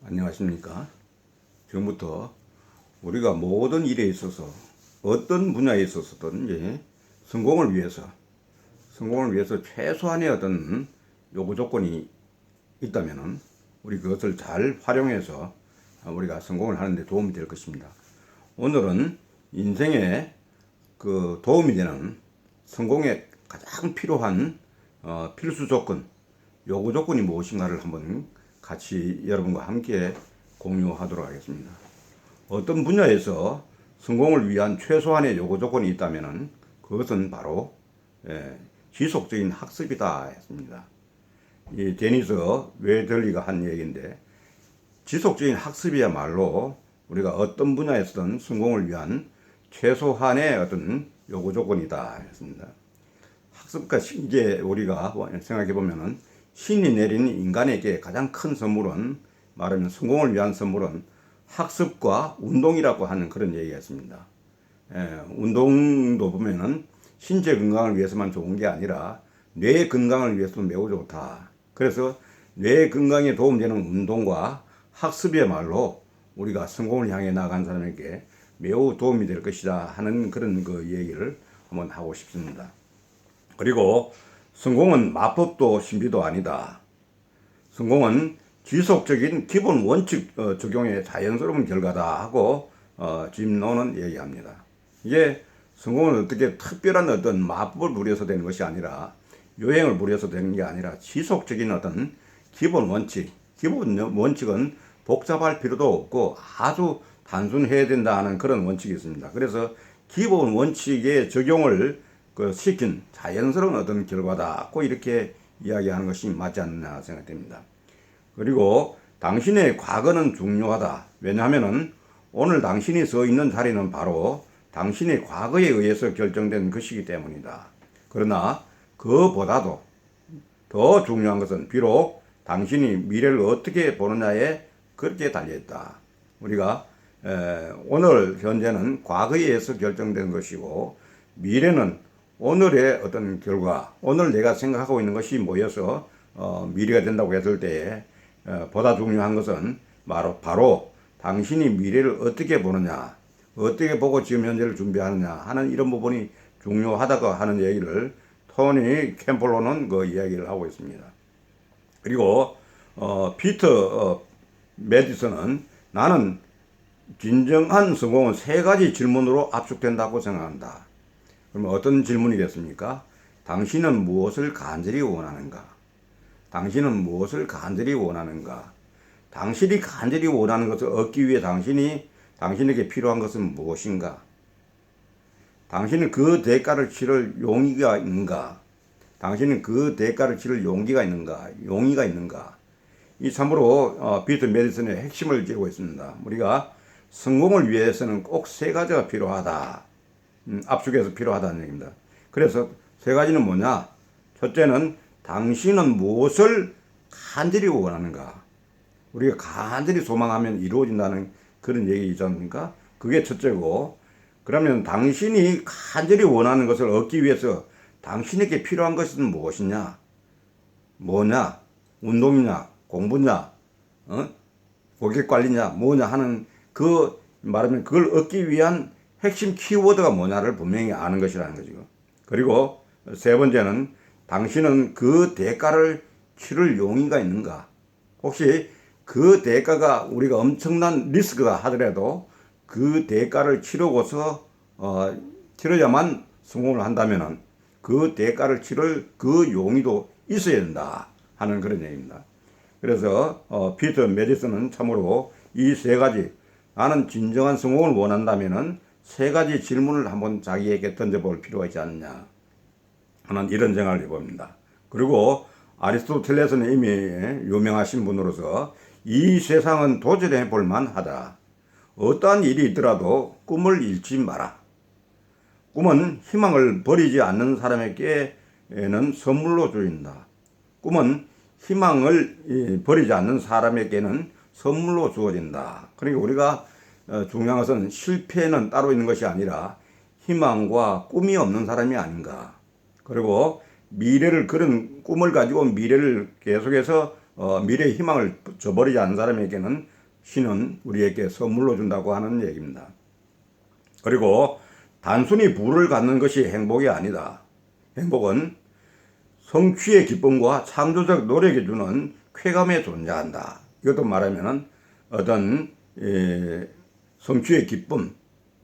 안녕하십니까. 지금부터 우리가 모든 일에 있어서 어떤 분야에 있어서든지 성공을 위해서 최소한의 어떤 요구 조건이 있다면은 우리 그것을 잘 활용해서 우리가 성공을 하는데 도움이 될 것입니다. 오늘은 인생에 도움이 되는 성공에 가장 필요한 필수 조건, 요구 조건이 무엇인가를 한번 같이 여러분과 함께 공유하도록 하겠습니다. 어떤 분야에서 성공을 위한 최소한의 요구 조건이 있다면 그것은 바로 지속적인 학습이다 했습니다. 이 데니스 웨들리가 한 얘기인데, 지속적인 학습이야말로 우리가 어떤 분야에서든 성공을 위한 최소한의 어떤 요구 조건이다 했습니다. 학습과 이제 우리가 생각해 보면은 신이 내린 인간에게 가장 큰 선물은, 말하면 성공을 위한 선물은 학습과 운동이라고 하는 그런 얘기였습니다. 운동도 보면은 신체 건강을 위해서만 좋은 게 아니라 뇌 건강을 위해서도 매우 좋다. 그래서 뇌 건강에 도움되는 운동과 학습이야말로 우리가 성공을 향해 나간 사람에게 매우 도움이 될 것이다 하는 그런 얘기를 한번 하고 싶습니다. 그리고 성공은 마법도 신비도 아니다. 성공은 지속적인 기본 원칙 적용의 자연스러운 결과다 하고 짐 노는 얘기합니다. 이게 성공은 어떻게 특별한 어떤 마법을 부려서 되는 것이 아니라, 요행을 부려서 되는 게 아니라 지속적인 어떤 기본 원칙, 기본 원칙은 복잡할 필요도 없고 아주 단순해야 된다 하는 그런 원칙이 있습니다. 그래서 기본 원칙의 적용을 시킨 자연스러운 어떤 결과다, 꼭 이렇게 이야기하는 것이 맞지 않나 생각됩니다. 그리고 당신의 과거는 중요하다. 왜냐하면은 오늘 당신이 서 있는 자리는 바로 당신의 과거에 의해서 결정된 것이기 때문이다. 그러나 그보다도 더 중요한 것은 비록 당신이 미래를 어떻게 보느냐에 그렇게 달려있다. 우리가 오늘 현재는 과거에 의해서 결정된 것이고, 미래는 오늘의 어떤 결과, 오늘 내가 생각하고 있는 것이 모여서 미래가 된다고 했을 때 보다 중요한 것은 바로 당신이 미래를 어떻게 보느냐, 어떻게 보고 지금 현재를 준비하느냐 하는 이런 부분이 중요하다고 하는 얘기를 토니 캠플로는 이야기를 하고 있습니다. 그리고 피터 메디슨은, 나는 진정한 성공은 세 가지 질문으로 압축된다고 생각한다. 그러면 어떤 질문이겠습니까? 당신은 무엇을 간절히 원하는가? 당신은 무엇을 간절히 원하는가? 당신이 간절히 원하는 것을 얻기 위해 당신에게 필요한 것은 무엇인가? 당신은 그 대가를 치를 용의가 있는가? 당신은 그 대가를 치를 용기가 있는가? 이 참으로 피터 메디슨의 핵심을 찌르고 있습니다. 우리가 성공을 위해서는 꼭 세 가지가 필요하다. 압축해서 필요하다는 얘기입니다. 그래서 세 가지는 뭐냐? 첫째는 당신은 무엇을 간절히 원하는가? 우리가 간절히 소망하면 이루어진다는 그런 얘기이지 않습니까? 그게 첫째고, 그러면 당신이 간절히 원하는 것을 얻기 위해서 당신에게 필요한 것은 무엇이냐? 뭐냐? 운동이냐? 공부냐? 고객 관리냐? 뭐냐 하는 말하면 그걸 얻기 위한 핵심 키워드가 뭐냐를 분명히 아는 것이라는 거죠. 그리고 세 번째는 당신은 그 대가를 치를 용의가 있는가? 혹시 그 대가가 우리가 엄청난 리스크가 하더라도 그 대가를 치러야만 성공을 한다면은 그 대가를 치를 그 용의도 있어야 된다 하는 그런 얘기입니다. 그래서 피터 메디슨은 참으로 이 세 가지, 나는 진정한 성공을 원한다면은 세 가지 질문을 한번 자기에게 던져볼 필요가 있지 않느냐 하는 이런 생각을 해봅니다. 그리고 아리스토텔레스는 이미 유명하신 분으로서 이 세상은 도전해 볼 만하다. 어떠한 일이 있더라도 꿈을 잃지 마라. 꿈은 희망을 버리지 않는 사람에게는 선물로 주어진다. 꿈은 희망을 버리지 않는 사람에게는 선물로 주어진다. 그러니까 우리가 중요한 것은 실패는 따로 있는 것이 아니라 희망과 꿈이 없는 사람이 아닌가. 그리고 그런 꿈을 가지고 미래를 계속해서 미래의 희망을 저버리지 않는 사람에게는 신은 우리에게 선물로 준다고 하는 얘기입니다. 그리고 단순히 부를 갖는 것이 행복이 아니다. 행복은 성취의 기쁨과 창조적 노력이 주는 쾌감에 존재한다. 이것도 말하면은 어떤 성취의 기쁨,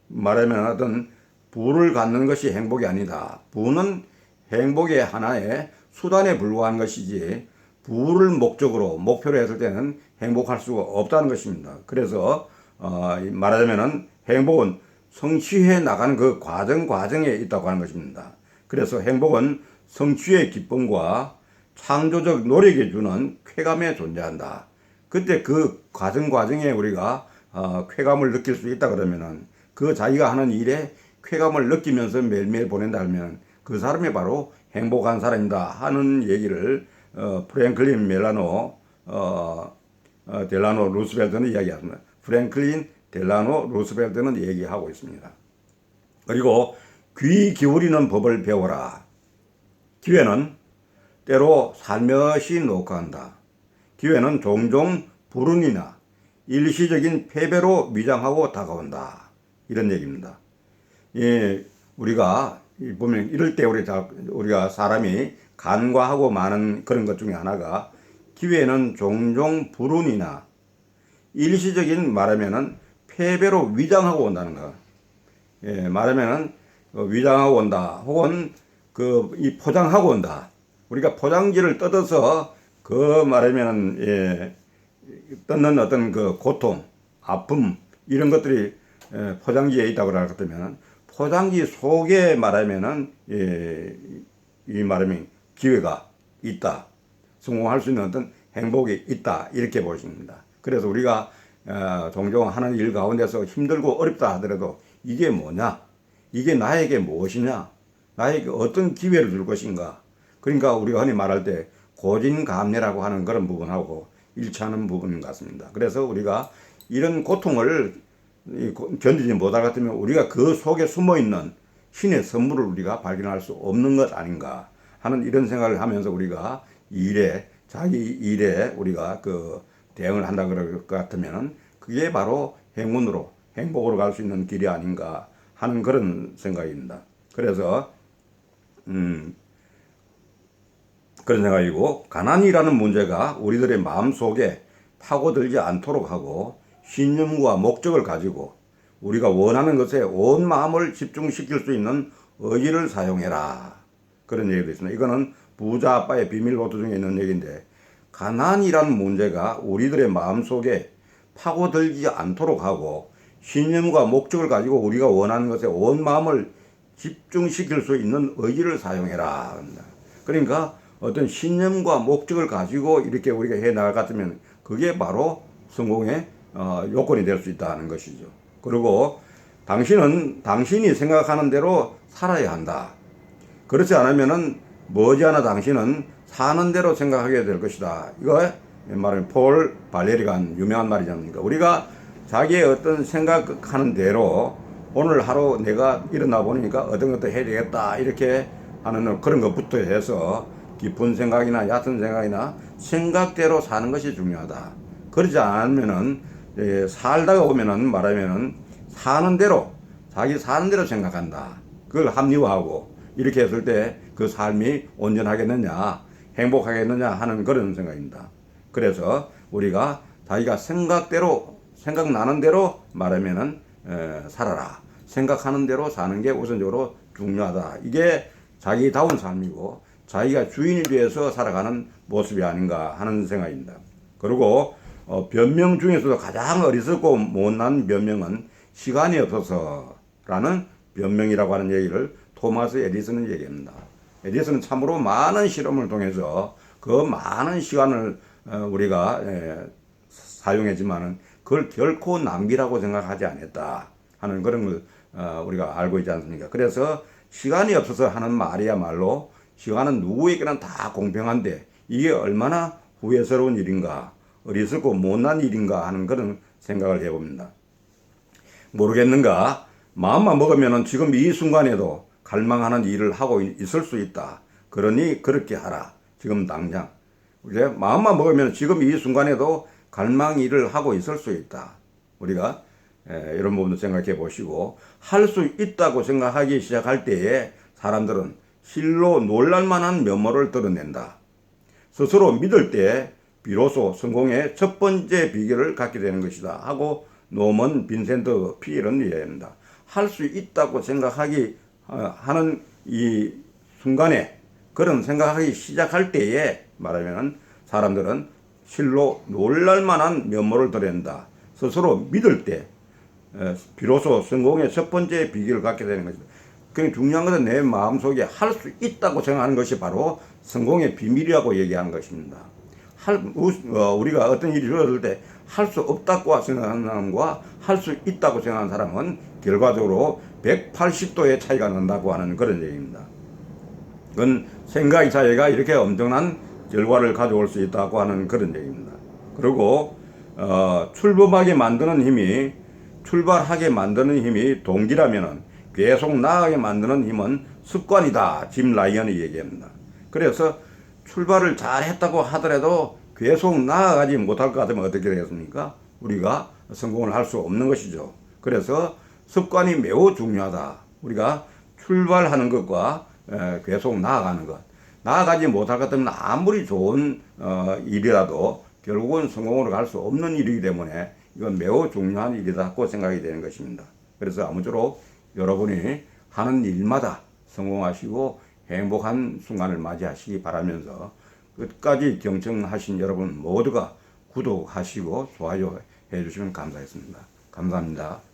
말하면 어떤 부를 갖는 것이 행복이 아니다. 부는 행복의 하나의 수단에 불과한 것이지 부를 목표로 했을 때는 행복할 수가 없다는 것입니다. 그래서 말하자면은 행복은 성취해 나가는 그 과정에 있다고 하는 것입니다. 그래서 행복은 성취의 기쁨과 창조적 노력이 주는 쾌감에 존재한다. 그때 그 과정에 우리가 쾌감을 느낄 수 있다 그러면은 그 자기가 하는 일에 쾌감을 느끼면서 매일매일 보낸다 하면 그 사람이 바로 행복한 사람이다 하는 얘기를 프랭클린 델라노 루스벨트는 이야기합니다. 프랭클린 델라노 루스벨트는 얘기하고 있습니다. 그리고 귀 기울이는 법을 배워라. 기회는 때로 살며시 녹화한다. 기회는 종종 불운이나 일시적인 패배로 위장하고 다가온다. 이런 얘기입니다. 우리가 보면 이럴 때 우리가 사람이 간과하고 많은 그런 것 중에 하나가 기회는 종종 불운이나 일시적인 말하면은 패배로 위장하고 온다는 거. 말하면은 위장하고 온다. 혹은 이 포장하고 온다. 우리가 포장지를 뜯어서 말하면은 뜯는 어떤 그 고통, 아픔 이런 것들이 포장지에 있다고 그러면 포장지 속에 말하면은 이 말하면 기회가 있다. 성공할 수 있는 어떤 행복이 있다. 이렇게 보십니다. 그래서 우리가 종종 하는 일 가운데서 힘들고 어렵다 하더라도 이게 뭐냐? 이게 나에게 무엇이냐? 나에게 어떤 기회를 줄 것인가? 그러니까 우리가 흔히 말할 때 고진감래라고 하는 그런 부분하고 일치하는 부분 같습니다. 그래서 우리가 이런 고통을 견디지 못할 것 같으면 우리가 그 속에 숨어있는 신의 선물을 우리가 발견할 수 없는 것 아닌가 하는 이런 생각을 하면서 우리가 자기 일에 우리가 대응을 한다 그럴 것 같으면 그게 바로 행복으로 갈 수 있는 길이 아닌가 하는 그런 생각입니다. 그래서 그런 생각이고, 가난이라는 문제가 우리들의 마음속에 파고들지 않도록 하고 신념과 목적을 가지고 우리가 원하는 것에 온 마음을 집중시킬 수 있는 의지를 사용해라. 그런 얘기도 있습니다. 이거는 부자 아빠의 비밀 노트 중에 있는 얘기인데, 가난이라는 문제가 우리들의 마음속에 파고들지 않도록 하고 신념과 목적을 가지고 우리가 원하는 것에 온 마음을 집중시킬 수 있는 의지를 사용해라. 그러니까 어떤 신념과 목적을 가지고 이렇게 우리가 해 나갈 것 같으면 그게 바로 성공의 요건이 될 수 있다는 것이죠. 그리고 당신이 생각하는 대로 살아야 한다. 그렇지 않으면은 머지않아 당신은 사는 대로 생각하게 될 것이다. 이거 말하면 폴 발레리가 한 유명한 말이지 않습니까? 우리가 자기의 어떤 생각하는 대로 오늘 하루 내가 일어나 보니까 어떤 것도 해야 되겠다 이렇게 하는 그런 것부터 해서 깊은 생각이나 얕은 생각이나 생각대로 사는 것이 중요하다. 그러지 않으면은 살다가 보면은 말하면은 자기 사는 대로 생각한다. 그걸 합리화하고 이렇게 했을 때 그 삶이 온전하겠느냐, 행복하겠느냐 하는 그런 생각입니다. 그래서 우리가 자기가 생각나는 대로 말하면은 살아라. 생각하는 대로 사는 게 우선적으로 중요하다. 이게 자기다운 삶이고 자기가 주인이 되어서 살아가는 모습이 아닌가 하는 생각입니다. 그리고 변명 중에서도 가장 어리석고 못난 변명은 시간이 없어서라는 변명이라고 하는 얘기를 토마스 에디슨은 얘기합니다. 에디슨은 참으로 많은 실험을 통해서 그 많은 시간을 우리가 사용했지만은 그걸 결코 낭비라고 생각하지 않았다 하는 그런 걸 우리가 알고 있지 않습니까? 그래서 시간이 없어서 하는 말이야말로 시간은 누구에게나 다 공평한데 이게 얼마나 후회스러운 일인가, 어리석고 못난 일인가 하는 그런 생각을 해봅니다. 모르겠는가? 마음만 먹으면 지금 이 순간에도 갈망하는 일을 하고 있을 수 있다. 그러니 그렇게 하라. 지금 당장. 우리가 마음만 먹으면 지금 이 순간에도 갈망일을 하고 있을 수 있다. 우리가 이런 부분도 생각해 보시고, 할 수 있다고 생각하기 시작할 때에 사람들은 실로 놀랄만한 면모를 드러낸다. 스스로 믿을 때 비로소 성공의 첫 번째 비결을 갖게 되는 것이다 하고 노먼 빈센트 피엘은 이야기합니다. 할 수 있다고 생각하기 하는 이 순간에, 그런 생각하기 시작할 때에 말하면 사람들은 실로 놀랄만한 면모를 드러낸다. 스스로 믿을 때 비로소 성공의 첫 번째 비결을 갖게 되는 것이다. 그러니까 중요한 것은 내 마음속에 할 수 있다고 생각하는 것이 바로 성공의 비밀이라고 얘기하는 것입니다. 우리가 어떤 일이 주어질 때 할 수 없다고 생각하는 사람과 할 수 있다고 생각하는 사람은 결과적으로 180도의 차이가 난다고 하는 그런 얘기입니다. 그건 생각의 차이가 이렇게 엄청난 결과를 가져올 수 있다고 하는 그런 얘기입니다. 그리고 출발하게 만드는 힘이 동기라면은 계속 나아가게 만드는 힘은 습관이다. 짐 라이언이 얘기합니다. 그래서 출발을 잘 했다고 하더라도 계속 나아가지 못할 것 같으면 어떻게 되겠습니까? 우리가 성공을 할 수 없는 것이죠. 그래서 습관이 매우 중요하다. 우리가 출발하는 것과 계속 나아가는 것. 나아가지 못할 것 같으면 아무리 좋은 일이라도 결국은 성공으로 갈 수 없는 일이기 때문에 이건 매우 중요한 일이라고 생각이 되는 것입니다. 그래서 아무쪼록 여러분이 하는 일마다 성공하시고 행복한 순간을 맞이하시기 바라면서, 끝까지 경청하신 여러분 모두가 구독하시고 좋아요 해주시면 감사하겠습니다. 감사합니다.